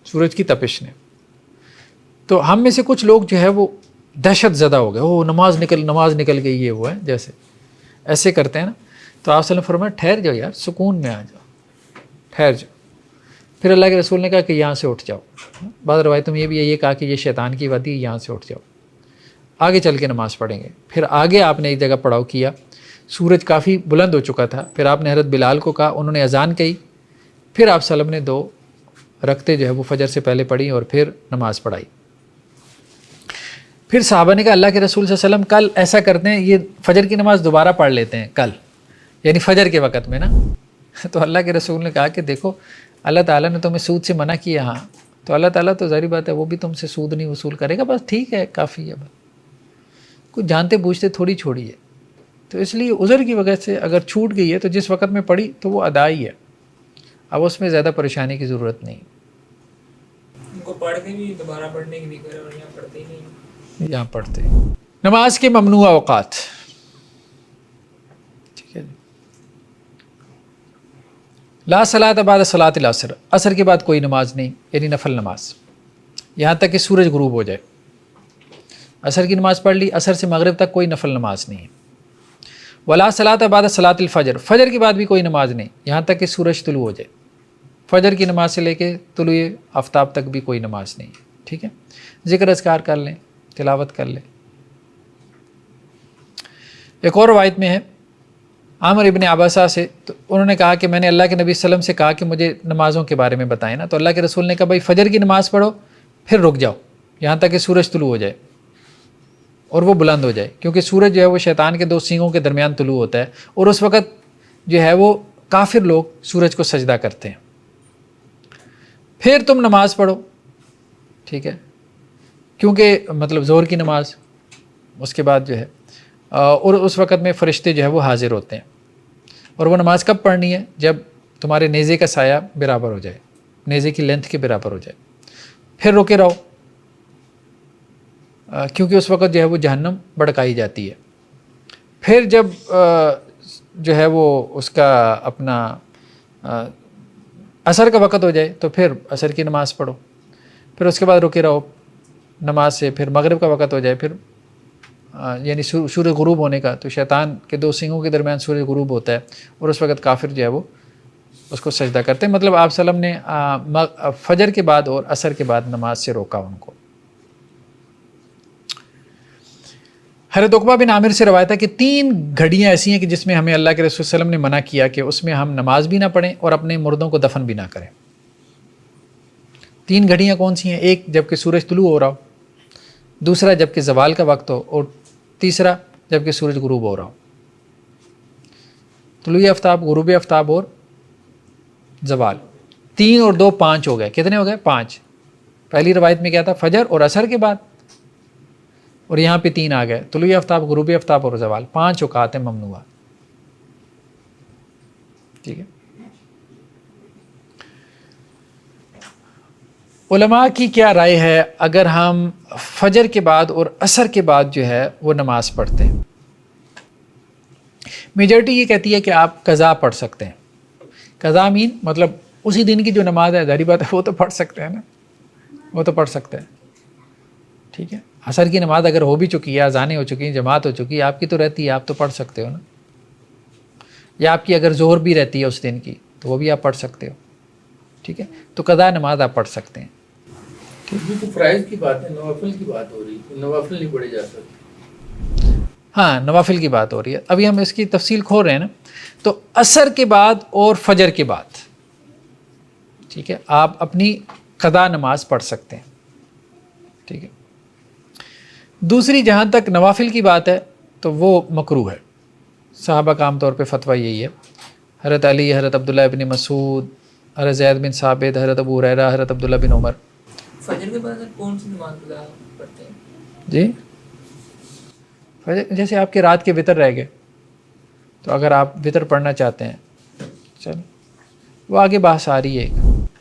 سورج کی تپش نے. تو ہم میں سے کچھ لوگ جو ہے وہ دہشت زدہ ہو گئے، وہ نماز نکل گئی، یہ وہ ہے جیسے ایسے کرتے ہیں نا. تو آپ صلی اللہ علیہ وسلم فرمایا ٹھہر جاؤ یار، سکون میں آ جاؤ، ٹھہر جاؤ. پھر اللہ کے رسول نے کہا کہ یہاں سے اٹھ جاؤ. بعض روایتوں میں یہ بھی یہ کہا کہ یہ شیطان کی وادی، یہاں سے اٹھ جاؤ، آگے چل کے نماز پڑھیں گے. پھر آگے آپ نے ایک جگہ پڑاؤ کیا، سورج کافی بلند ہو چکا تھا. پھر آپ نے حضرت بلال کو کہا، انہوں نے اذان کہی. پھر آپ صلی اللہ علیہ وسلم نے 2 رکعتیں جو ہے وہ فجر سے پہلے پڑھی اور پھر نماز پڑھائی. پھر صحابہ نے کہا اللہ کے رسول صلی اللہ علیہ وسلم کل ایسا کرتے ہیں، یہ فجر کی نماز دوبارہ پڑھ لیتے ہیں کل، یعنی فجر کے وقت میں نا. تو اللہ کے رسول نے کہا کہ دیکھو اللہ تعالیٰ نے تمہیں سود سے منع کیا. ہاں تو اللہ تعالیٰ تو ظاہری بات ہے وہ بھی تم سے سود نہیں وصول کرے گا، بس ٹھیک ہے کافی ہے، بس کچھ جانتے بوجھتے تھوڑی چھوڑی ہے. تو اس لیے عذر کی وجہ سے اگر چھوٹ گئی ہے تو جس وقت میں پڑھی تو وہ ادا ہی ہے، اب اس میں زیادہ پریشانی کی ضرورت نہیں. ان کو پڑھ کے بھی دوبارہ پڑھنے کی بھی کرے اور یہاں پڑھتے ہی نہیں. یہاں پڑھتے نماز کے ممنوع اوقات. ٹھیک ہے جی. لا صلاۃ بعد صلاۃ العصر، عصر کے بعد کوئی نماز نہیں، یعنی نفل نماز، یہاں تک کہ سورج غروب ہو جائے. عصر کی نماز پڑھ لی، عصر سے مغرب تک کوئی نفل نماز نہیں ہے. ولا صلاۃ بعد صلاۃ الفجر، فجر کے بعد بھی کوئی نماز نہیں، یہاں تک کہ سورج طلوع ہو جائے. فجر کی نماز سے لے کے طلوع آفتاب تک بھی کوئی نماز نہیں. ٹھیک ہے، ذکر اذکار کر لیں، تلاوت کر لیں. ایک اور روایت میں ہے عامر ابن عباسہ سے، تو انہوں نے کہا کہ میں نے اللہ کے نبی صلی اللہ علیہ وسلم سے کہا کہ مجھے نمازوں کے بارے میں بتائیں نا. تو اللہ کے رسول نے کہا بھائی فجر کی نماز پڑھو، پھر رک جاؤ یہاں تک کہ سورج طلوع ہو جائے اور وہ بلند ہو جائے، کیونکہ سورج جو ہے وہ شیطان کے 2 سینگوں کے درمیان طلوع ہوتا ہے، اور اس وقت جو ہے وہ کافر لوگ سورج کو سجدہ کرتے ہیں. پھر تم نماز پڑھو. ٹھیک ہے، کیونکہ مطلب ظہر کی نماز اس کے بعد جو ہے، اور اس وقت میں فرشتے جو ہے وہ حاضر ہوتے ہیں. اور وہ نماز کب پڑھنی ہے؟ جب تمہارے نیزے کا سایہ برابر ہو جائے، نیزے کی لینتھ کے برابر ہو جائے. پھر روکے رہو، کیونکہ اس وقت جو ہے وہ جہنم بھڑکائی جاتی ہے. پھر جب جو ہے وہ اس کا اپنا عصر کا وقت ہو جائے تو پھر عصر کی نماز پڑھو. پھر اس کے بعد روکے رہو نماز سے. پھر مغرب کا وقت ہو جائے، پھر یعنی سورج غروب ہونے کا، تو شیطان کے 2 سینگوں کے درمیان سورج غروب ہوتا ہے، اور اس وقت کافر جو ہے وہ اس کو سجدہ کرتے ہیں. مطلب آپ صلی اللہ علیہ وسلم نے فجر کے بعد اور عصر کے بعد نماز سے روکا ان کو. حضرت عقبہ بن عامر سے روایت ہے کہ 3 گھڑیاں ایسی ہیں کہ جس میں ہمیں اللہ کے رسول صلی اللہ علیہ وسلم نے منع کیا کہ اس میں ہم نماز بھی نہ پڑھیں اور اپنے مردوں کو دفن بھی نہ کریں. 3 گھڑیاں کون سی ہیں؟ ایک جب کہ سورج طلوع ہو رہا ہو، دوسرا جب کہ زوال کا وقت ہو، اور تیسرا جب کہ سورج غروب ہو رہا ہو. طلوع آفتاب، غروب آفتاب اور زوال. 3 اور 2 5 ہو گئے. کتنے ہو گئے؟ 5. پہلی روایت میں کیا تھا؟ فجر اور عصر کے بعد، اور یہاں پہ 3 آ گئے، طلوع آفتاب، غروب آفتاب اور زوال. 5 اوقات ہیں ممنوع. ٹھیک ہے. علماء کی کیا رائے ہے اگر ہم فجر کے بعد اور عصر کے بعد جو ہے وہ نماز پڑھتے ہیں؟ میجورٹی یہ کہتی ہے کہ آپ قضا پڑھ سکتے ہیں. قضا مین مطلب اسی دن کی جو نماز ہے، ظاہری بات ہے وہ تو پڑھ سکتے ہیں نا، وہ تو پڑھ سکتے ہیں. ٹھیک ہے، عصر کی نماز اگر ہو بھی چکی ہے، اذانیں ہو چکی ہیں، جماعت ہو چکی ہے، آپ کی تو رہتی ہے، آپ تو پڑھ سکتے ہو نا. یا آپ کی اگر ظہر بھی رہتی ہے اس دن کی تو وہ بھی آپ پڑھ سکتے ہو. ٹھیک ہے، تو قضا نماز آپ پڑھ سکتے ہیں. یہ تو فرائض کی بات ہے، نوافل کی بات ہو رہی ہے، نوافل نہیں پڑھے جا سکتے. ہاں نوافل کی بات ہو رہی ہے. ابھی ہم اس کی تفصیل کھول رہے ہیں نا. تو عصر کے بعد اور فجر کے بعد ٹھیک ہے آپ اپنی قضا نماز پڑھ سکتے ہیں. ٹھیک ہے. دوسری جہاں تک نوافل کی بات ہے تو وہ مکروہ ہے. صحابہ کا عام طور پہ فتویٰ یہی ہے. حضرت علی، حضرت عبداللہ بن مسعود، حضرت زید بن ثابت، حضرت ابو ہریرہ، حضرت عبداللہ بن عمر. فجر کے بعد کون سی نماز پڑھتے ہیں؟ جی فجر جیسے آپ کے رات کے وطر رہ گئے، تو اگر آپ وطر پڑھنا چاہتے ہیں چلیں وہ آگے بحث آ رہی ہے ایک.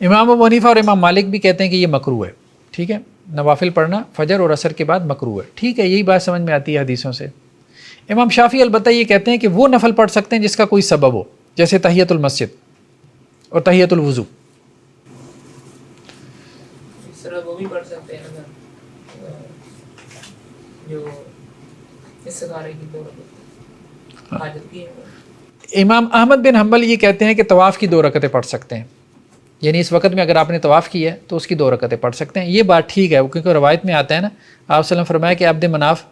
امام ابو حنیفہ اور امام مالک بھی کہتے ہیں کہ یہ مکروہ ہے. ٹھیک ہے, نوافل پڑھنا فجر اور عصر کے بعد مکروہ ہے. ٹھیک ہے, یہی بات سمجھ میں آتی ہے حدیثوں سے. امام شافعی البتہ یہ کہتے ہیں کہ وہ نفل پڑھ سکتے ہیں جس کا کوئی سبب ہو, جیسے تحیۃ المسجد اور تحیۃ الوضو. اس طرح وہ بھی پڑھ سکتے ہیں نا جو استخارے کی دو حاجت کی ہے. امام احمد بن حنبل یہ کہتے ہیں کہ طواف کی 2 رکعتیں پڑھ سکتے ہیں, یعنی اس وقت میں اگر آپ نے طواف کیا ہے تو اس کی 2 رکعتیں پڑھ سکتے ہیں. یہ بات ٹھیک ہے کیونکہ روایت میں آتا ہے نا, آپ صلی اللہ علیہ وسلم فرمایا کہ عبد مناف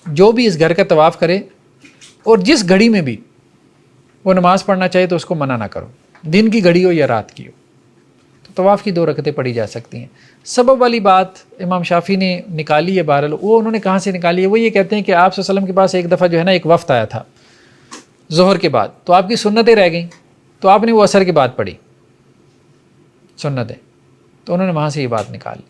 جو بھی اس گھر کا طواف کرے اور جس گھڑی میں بھی وہ نماز پڑھنا چاہے تو اس کو منع نہ کرو, دن کی گھڑی ہو یا رات کی ہو. تو طواف کی 2 رکعتیں پڑھی جا سکتی ہیں. سبب والی بات امام شافعی نے نکالی ہے, بہرحال وہ انہوں نے کہاں سے نکالی ہے, وہ یہ کہتے ہیں کہ آپ صلی اللہ علیہ وسلم کے پاس ایک دفعہ جو ہے نا ایک وفد آیا تھا ظہر کے بعد, تو آپ کی سنتیں رہ گئیں تو آپ نے وہ عصر کے بعد پڑھی سنتیں, تو انہوں نے وہاں سے یہ بات نکال لی.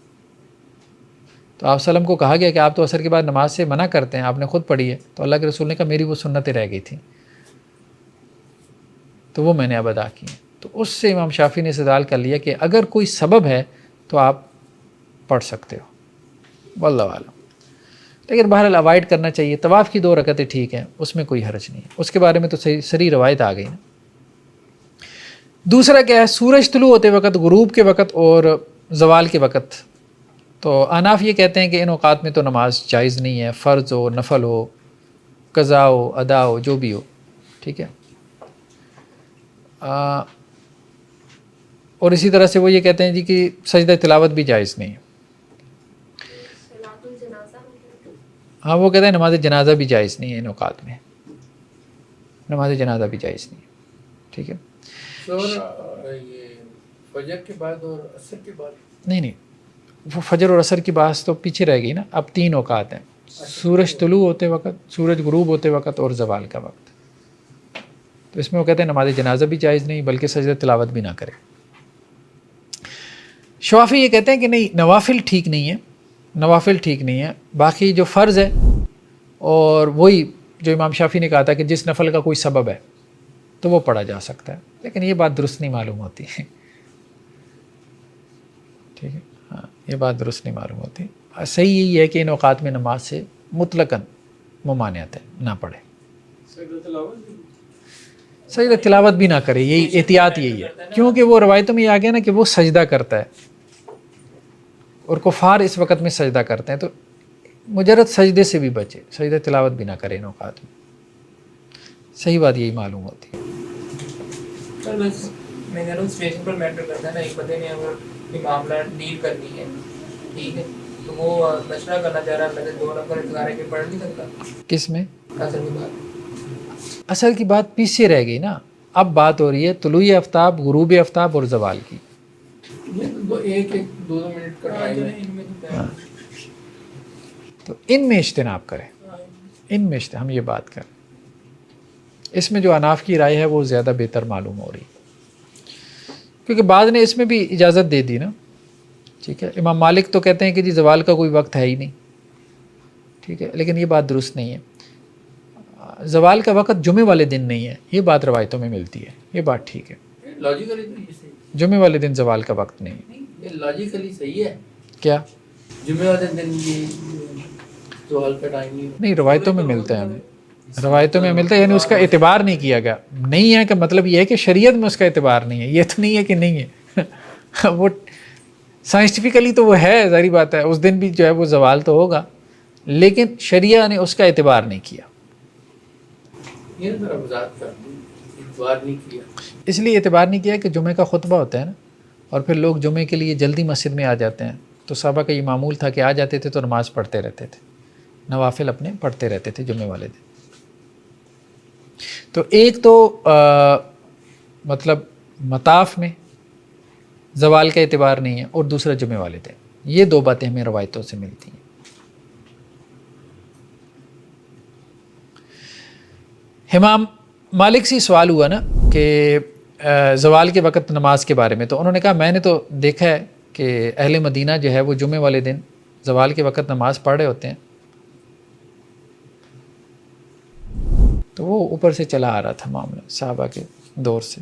تو آپ صلی اللہ علیہ وسلم کو کہا گیا کہ آپ تو عصر کے بعد نماز سے منع کرتے ہیں, آپ نے خود پڑھی ہے. تو اللہ کے رسول نے کہا میری وہ سنتیں رہ گئی تھیں تو وہ میں نے اب ادا کی ہیں. تو اس سے امام شافعی نے استدلال کر لیا کہ اگر کوئی سبب ہے تو آپ پڑھ سکتے ہو, واللہ اعلم. لیکن بہرحال اوائڈ کرنا چاہیے. طواف کی 2 رکعتیں ٹھیک ہیں, اس میں کوئی حرج نہیں ہے, اس کے بارے میں تو صحیح روایت آ گئی نا. دوسرا کیا ہے, سورج طلوع ہوتے وقت, غروب کے وقت اور زوال کے وقت. تو احناف یہ کہتے ہیں کہ ان اوقات میں تو نماز جائز نہیں ہے, فرض ہو, نفل ہو, قضا ہو, ادا ہو, جو بھی ہو. ٹھیک ہے. اور اسی طرح سے وہ یہ کہتے ہیں جی کہ سجدہ تلاوت بھی جائز نہیں ہے. ہاں وہ کہتے ہیں نماز جنازہ بھی جائز نہیں ہے ان اوقات میں, نماز جنازہ بھی جائز نہیں ہے. ٹھیک ہے. یہ فجر کے بعد اور عصر کے بعد نہیں, وہ فجر اور عصر کی بات تو پیچھے رہ گئی نا. اب 3 اوقات ہیں, سورج طلوع ہوتے وقت, سورج غروب ہوتے وقت اور زوال کا وقت. تو اس میں وہ کہتے ہیں نماز جنازہ بھی جائز نہیں بلکہ سجدہ تلاوت بھی نہ کرے. شافعی یہ کہتے ہیں کہ نہیں, نوافل ٹھیک نہیں ہے, نوافل ٹھیک نہیں ہے. باقی جو فرض ہے, اور وہی جو امام شافعی نے کہا تھا کہ جس نفل کا کوئی سبب ہے تو وہ پڑھا جا سکتا ہے. لیکن یہ بات درست نہیں معلوم ہوتی ہے. ٹھیک ہے, ہاں یہ بات درست نہیں معلوم ہوتی. صحیح یہی ہے کہ ان اوقات میں نماز سے مطلقاً ممانعت ہے, نہ پڑھے. سجدہ تلاوت بھی نہ کرے, یہی احتیاط یہی ہے. کیونکہ وہ روایتوں میں یہ آ گیا نا کہ وہ سجدہ کرتا ہے اور کفار اس وقت میں سجدہ کرتے ہیں, تو مجرد سجدے سے بھی بچے, سجدہ تلاوت بھی نہ کرے ان اوقات میں. صحیح بات یہی معلوم ہوتی ہے. سر بس میں کہہ رہا ہوں سچویشن پر میٹر کرتا ہے نا. ایک بندے نے اگر کوئی معاملہ ڈیل کرنی ہے, ٹھیک ہے, تو وہ مشورہ کرنا چاہ رہا ہے, 2 نفر اتغارے کے پڑھ نہیں سکتا کس میں اصل کی بات. اصل کی بات پیچھے رہ گئی نا. اب بات ہو رہی ہے طلوع آفتاب, غروب آفتاب اور زوال کی. ایک 2 منٹ کا ٹائم ہے, تو ان میں اجتناب کریں, ان میں ہم یہ بات کریں. اس میں جو اناف کی رائے ہے وہ زیادہ بہتر معلوم ہو رہی, کیونکہ بعد نے اس میں بھی اجازت دے دی نا. ٹھیک ہے. امام مالک تو کہتے ہیں کہ جی زوال کا کوئی وقت ہے ہی نہیں. ٹھیک ہے, لیکن یہ بات درست نہیں ہے. زوال کا وقت جمعے والے دن نہیں ہے, یہ بات روایتوں میں ملتی ہے. یہ بات ٹھیک ہے, لاجیکلی تو یہ صحیح, جمعے والے دن زوال کا وقت نہیں ہے. یہ لاجیکلی صحیح ہے. کیا جمعے والے دن یہ زوال کا ٹائم نہیں, روایتوں میں ملتا ہے, ہمیں روایتوں میں ملتا ہے, یعنی اس کا اعتبار نہیں کیا گیا. نہیں ہے کہ مطلب یہ ہے کہ شریعت میں اس کا اعتبار نہیں ہے, یہ تو نہیں ہے کہ نہیں ہے. وہ سائنٹیفکلی تو وہ ہے, ظاہری بات ہے, اس دن بھی جو ہے وہ زوال تو ہوگا, لیکن شریعہ نے اس کا اعتبار نہیں کیا. یہ ذرا وضاحت کر دیں, اعتبار نہیں کیا. اس لیے اعتبار نہیں کیا کہ جمعے کا خطبہ ہوتا ہے نا, اور پھر لوگ جمعے کے لیے جلدی مسجد میں آ جاتے ہیں. تو صحابہ کا یہ معمول تھا کہ آ جاتے تھے تو نماز پڑھتے رہتے تھے, نوافل اپنے پڑھتے رہتے تھے جمعے والے دن. تو ایک تو مطلب مطاف میں زوال کا اعتبار نہیں ہے, اور دوسرا جمعے والے دن. یہ 2 باتیں ہمیں روایتوں سے ملتی ہیں. امام مالک سے سوال ہوا نا کہ زوال کے وقت نماز کے بارے میں, تو انہوں نے کہا میں نے تو دیکھا ہے کہ اہل مدینہ جو ہے وہ جمعے والے دن زوال کے وقت نماز پڑھ رہے ہوتے ہیں. تو وہ اوپر سے چلا آ رہا تھا معاملہ صحابہ کے دور سے.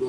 2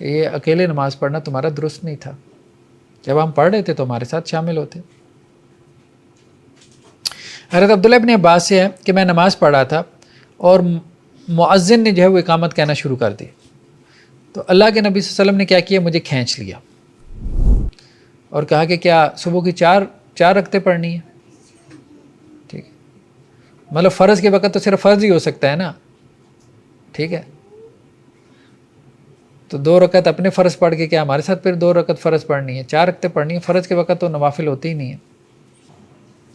کہ یہ اکیلے نماز پڑھنا تمہارا درست نہیں تھا، جب ہم پڑھ رہے تھے تو ہمارے ساتھ شامل ہوتے۔ حضرت عبداللہ ابن عباس سے ہے کہ میں نماز پڑھ رہا تھا اور مؤذن نے جو ہے وہ اقامت کہنا شروع کر دی، تو اللہ کے نبی صلی اللہ علیہ وسلم نے کیا کیا، مجھے کھینچ لیا اور کہا کہ کیا صبح کی چار رکعتیں پڑھنی ہیں؟ ٹھیک ہے، مطلب فرض کے وقت تو صرف فرض ہی ہو سکتا ہے نا، ٹھیک ہے، تو 2 رکعت اپنے فرض پڑھ کے کیا ہمارے ساتھ پھر 2 رکعت فرض پڑھنی ہے، 4 رکعتیں پڑھنی ہے، فرض کے وقت تو نوافل ہوتی ہی نہیں ہے۔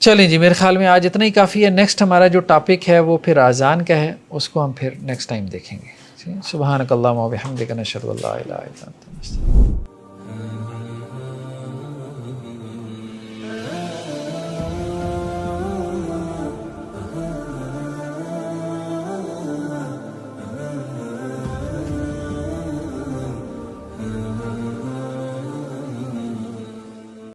چلیں جی، میرے خیال میں آج اتنا ہی کافی ہے۔ نیکسٹ ہمارا جو ٹاپک ہے وہ پھر اذان کا ہے، اس کو ہم پھر نیکسٹ ٹائم دیکھیں گے۔ سبحانک اللہم و بحمدک، نشہد ان لا الہ الا انت، نستغفرک۔